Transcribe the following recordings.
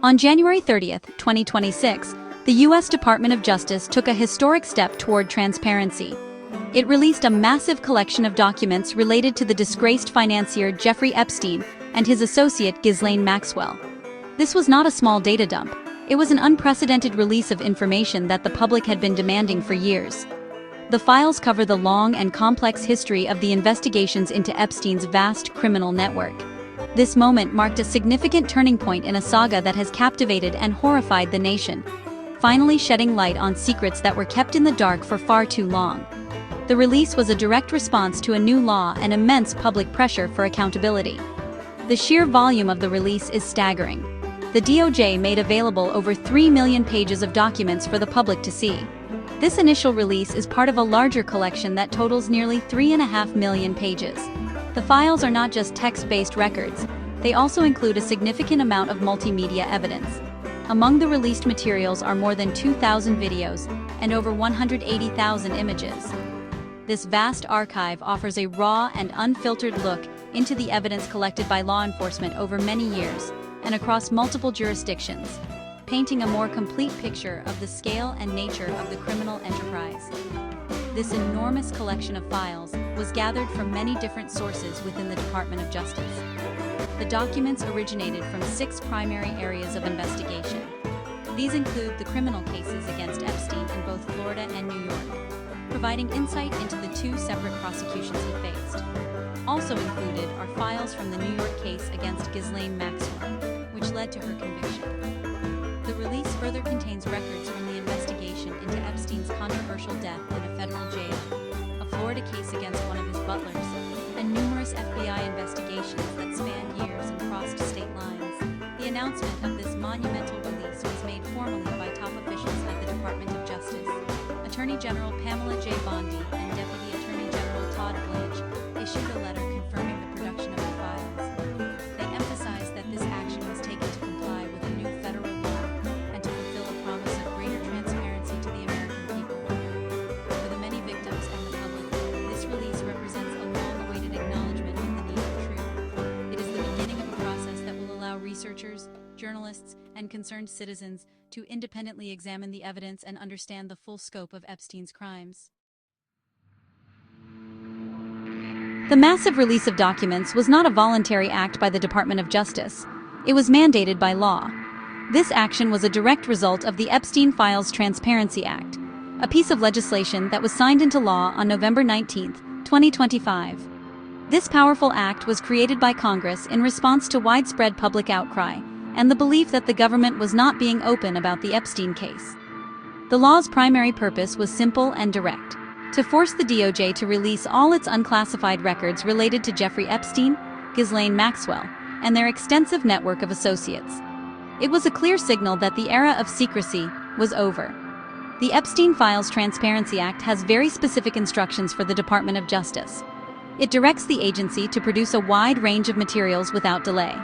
On January 30, 2026, the U.S. Department of Justice took a historic step toward transparency. It released a massive collection of documents related to the disgraced financier Jeffrey Epstein and his associate Ghislaine Maxwell. This was not a small data dump. It was an unprecedented release of information that the public had been demanding for years. The files cover the long and complex history of the investigations into Epstein's vast criminal network. This moment marked a significant turning point in a saga that has captivated and horrified the nation, finally shedding light on secrets that were kept in the dark for far too long. The release was a direct response to a new law and immense public pressure for accountability. The sheer volume of the release is staggering. The DOJ made available over 3 million pages of documents for the public to see. This initial release is part of a larger collection that totals nearly 3.5 million pages. The files are not just text-based records, they also include a significant amount of multimedia evidence. Among the released materials are more than 2,000 videos and over 180,000 images. This vast archive offers a raw and unfiltered look into the evidence collected by law enforcement over many years and across multiple jurisdictions, painting a more complete picture of the scale and nature of the criminal enterprise. This enormous collection of files was gathered from many different sources within the Department of Justice. The documents originated from 6 primary areas of investigation. These include the criminal cases against Epstein in both Florida and New York, providing insight into the 2 separate prosecutions he faced. Also included are files from the New York case against Ghislaine Maxwell, which led to her conviction. The release further contains records from the investigation into Epstein's controversial death in a federal jail, a Florida case against one of his butlers, and numerous FBI investigations that spanned years and crossed state lines. The announcement of this monumental release was made formally by top officials at the Department of Justice. Attorney General Pamela J. Bondi and Deputy Attorney General Todd Blanche issued a letter confirming the production of the files. They emphasized that this action was taken to comply with a new federal law and to fulfill a promise of greater transparency to the American people. For the many victims and the public, this release represents a long-awaited acknowledgement of the need for truth. It is the beginning of a process that will allow researchers, journalists, and concerned citizens to independently examine the evidence and understand the full scope of Epstein's crimes. The massive release of documents was not a voluntary act by the Department of Justice. It was mandated by law. This action was a direct result of the Epstein Files Transparency Act, a piece of legislation that was signed into law on November 19, 2025. This powerful act was created by Congress in response to widespread public outcry and the belief that the government was not being open about the Epstein case. The law's primary purpose was simple and direct: to force the DOJ to release all its unclassified records related to Jeffrey Epstein, Ghislaine Maxwell, and their extensive network of associates. It was a clear signal that the era of secrecy was over. The Epstein Files Transparency Act has very specific instructions for the Department of Justice. It directs the agency to produce a wide range of materials without delay.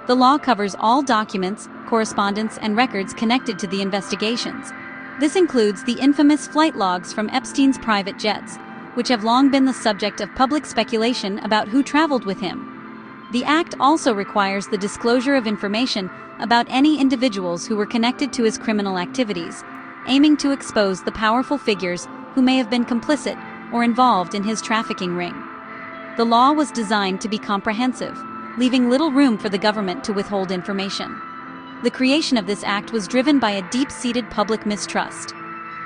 The law covers all documents, correspondence, and records connected to the investigations. This includes the infamous flight logs from Epstein's private jets, which have long been the subject of public speculation about who traveled with him. The act also requires the disclosure of information about any individuals who were connected to his criminal activities, aiming to expose the powerful figures who may have been complicit or involved in his trafficking ring. The law was designed to be comprehensive, leaving little room for the government to withhold information. The creation of this act was driven by a deep-seated public mistrust.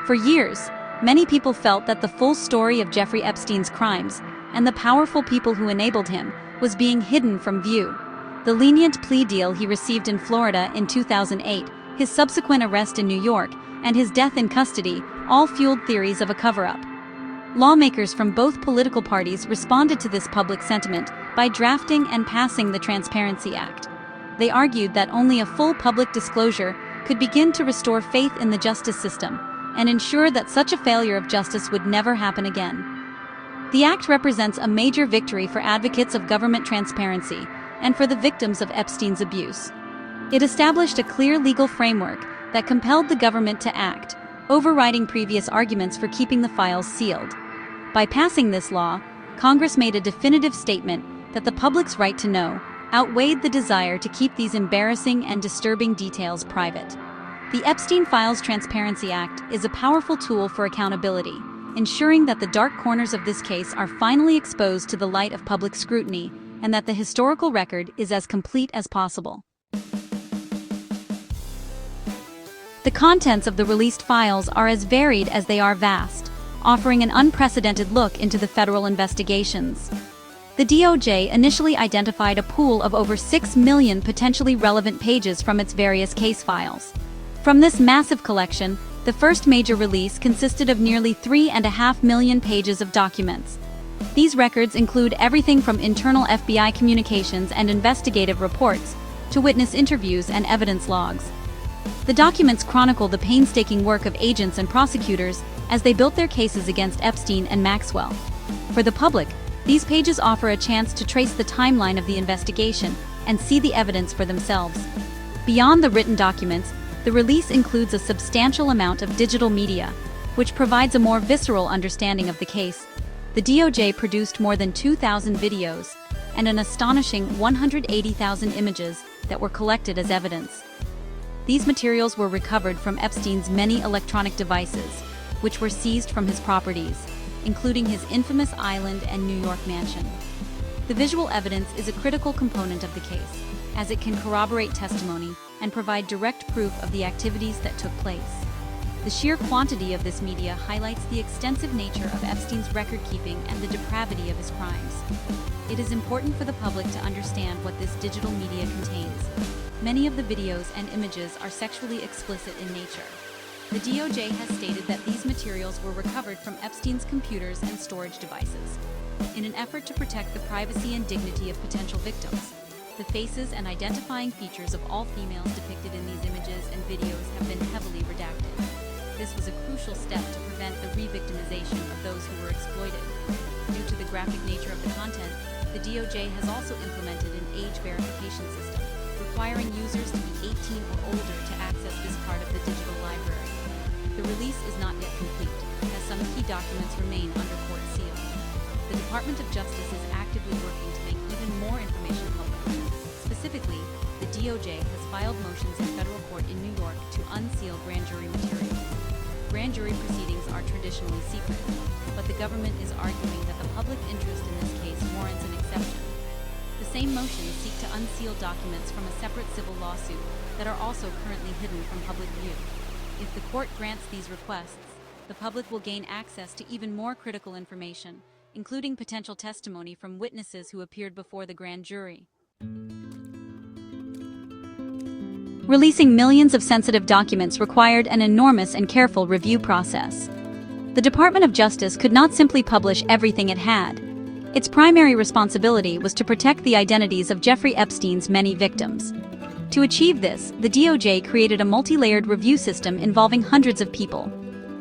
For years, many people felt that the full story of Jeffrey Epstein's crimes and the powerful people who enabled him was being hidden from view. The lenient plea deal he received in Florida in 2008, his subsequent arrest in New York, and his death in custody all fueled theories of a cover-up. Lawmakers from both political parties responded to this public sentiment by drafting and passing the Transparency Act. They argued that only a full public disclosure could begin to restore faith in the justice system and ensure that such a failure of justice would never happen again. The act represents a major victory for advocates of government transparency and for the victims of Epstein's abuse. It established a clear legal framework that compelled the government to act, overriding previous arguments for keeping the files sealed. By passing this law, Congress made a definitive statement that the public's right to know, outweighed the desire to keep these embarrassing and disturbing details private. The Epstein Files Transparency Act is a powerful tool for accountability, ensuring that the dark corners of this case are finally exposed to the light of public scrutiny and that the historical record is as complete as possible. The contents of the released files are as varied as they are vast, offering an unprecedented look into the federal investigations. The DOJ initially identified a pool of over 6 million potentially relevant pages from its various case files. From this massive collection, the first major release consisted of nearly 3.5 million pages of documents. These records include everything from internal FBI communications and investigative reports to witness interviews and evidence logs. The documents chronicle the painstaking work of agents and prosecutors as they built their cases against Epstein and Maxwell. For the public, these pages offer a chance to trace the timeline of the investigation and see the evidence for themselves. Beyond the written documents, the release includes a substantial amount of digital media, which provides a more visceral understanding of the case. The DOJ produced more than 2,000 videos and an astonishing 180,000 images that were collected as evidence. These materials were recovered from Epstein's many electronic devices, which were seized from his properties, including his infamous island and New York mansion. The visual evidence is a critical component of the case, as it can corroborate testimony and provide direct proof of the activities that took place. The sheer quantity of this media highlights the extensive nature of Epstein's record-keeping and the depravity of his crimes. It is important for the public to understand what this digital media contains. Many of the videos and images are sexually explicit in nature. The DOJ has stated that these materials were recovered from Epstein's computers and storage devices. In an effort to protect the privacy and dignity of potential victims, the faces and identifying features of all females depicted in these images and videos have been heavily redacted. This was a crucial step to prevent the re-victimization of those who were exploited. Due to the graphic nature of the content, the DOJ has also implemented an age verification system, requiring users to be 18 or older to access this part of the digital library. The release is not yet complete, as some key documents remain under court seal. The Department of Justice is actively working to make even more information public. Specifically, the DOJ has filed motions in federal court in New York to unseal grand jury material. Grand jury proceedings are traditionally secret, but the government is arguing that the public interest in this case warrants an exception. The same motions seek to unseal documents from a separate civil lawsuit that are also currently hidden from public view. If the court grants these requests, the public will gain access to even more critical information, including potential testimony from witnesses who appeared before the grand jury. Releasing millions of sensitive documents required an enormous and careful review process. The Department of Justice could not simply publish everything it had. Its primary responsibility was to protect the identities of Jeffrey Epstein's many victims. To achieve this, the DOJ created a multi-layered review system involving hundreds of people.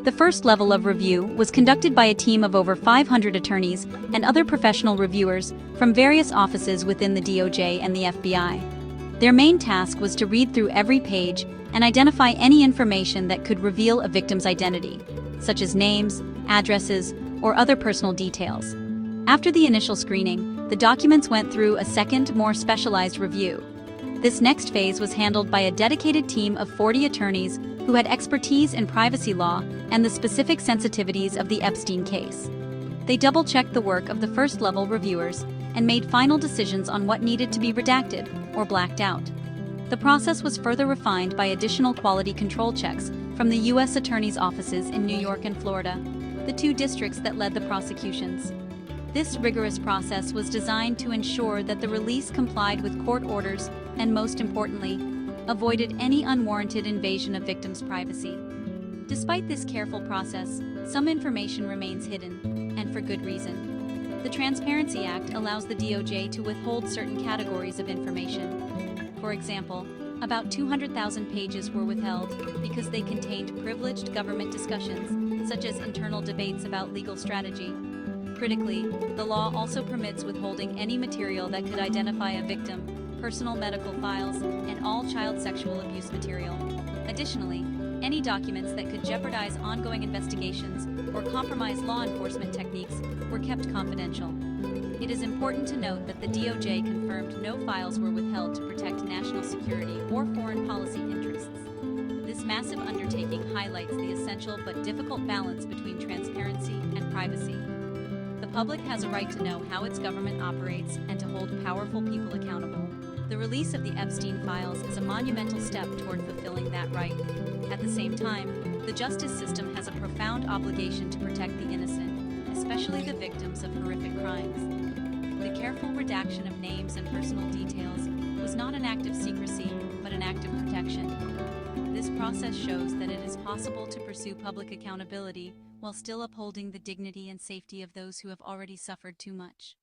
The first level of review was conducted by a team of over 500 attorneys and other professional reviewers from various offices within the DOJ and the FBI. Their main task was to read through every page and identify any information that could reveal a victim's identity, such as names, addresses, or other personal details. After the initial screening, the documents went through a second, more specialized review. This next phase was handled by a dedicated team of 40 attorneys who had expertise in privacy law and the specific sensitivities of the Epstein case. They double-checked the work of the first-level reviewers and made final decisions on what needed to be redacted or blacked out. The process was further refined by additional quality control checks from the U.S. Attorney's offices in New York and Florida, the two districts that led the prosecutions. This rigorous process was designed to ensure that the release complied with court orders and, most importantly, avoided any unwarranted invasion of victims' privacy. Despite this careful process, some information remains hidden, and for good reason. The Transparency Act allows the DOJ to withhold certain categories of information. For example, about 200,000 pages were withheld because they contained privileged government discussions, such as internal debates about legal strategy. Critically, the law also permits withholding any material that could identify a victim, personal medical files, and all child sexual abuse material. Additionally, any documents that could jeopardize ongoing investigations or compromise law enforcement techniques were kept confidential. It is important to note that the DOJ confirmed no files were withheld to protect national security or foreign policy interests. This massive undertaking highlights the essential but difficult balance between transparency and privacy. The public has a right to know how its government operates and to hold powerful people accountable. The release of the Epstein files is a monumental step toward fulfilling that right. At the same time, the justice system has a profound obligation to protect the innocent, especially the victims of horrific crimes. The careful redaction of names and personal details was not an act of secrecy, but an act of protection. This process shows that it is possible to pursue public accountability while still upholding the dignity and safety of those who have already suffered too much.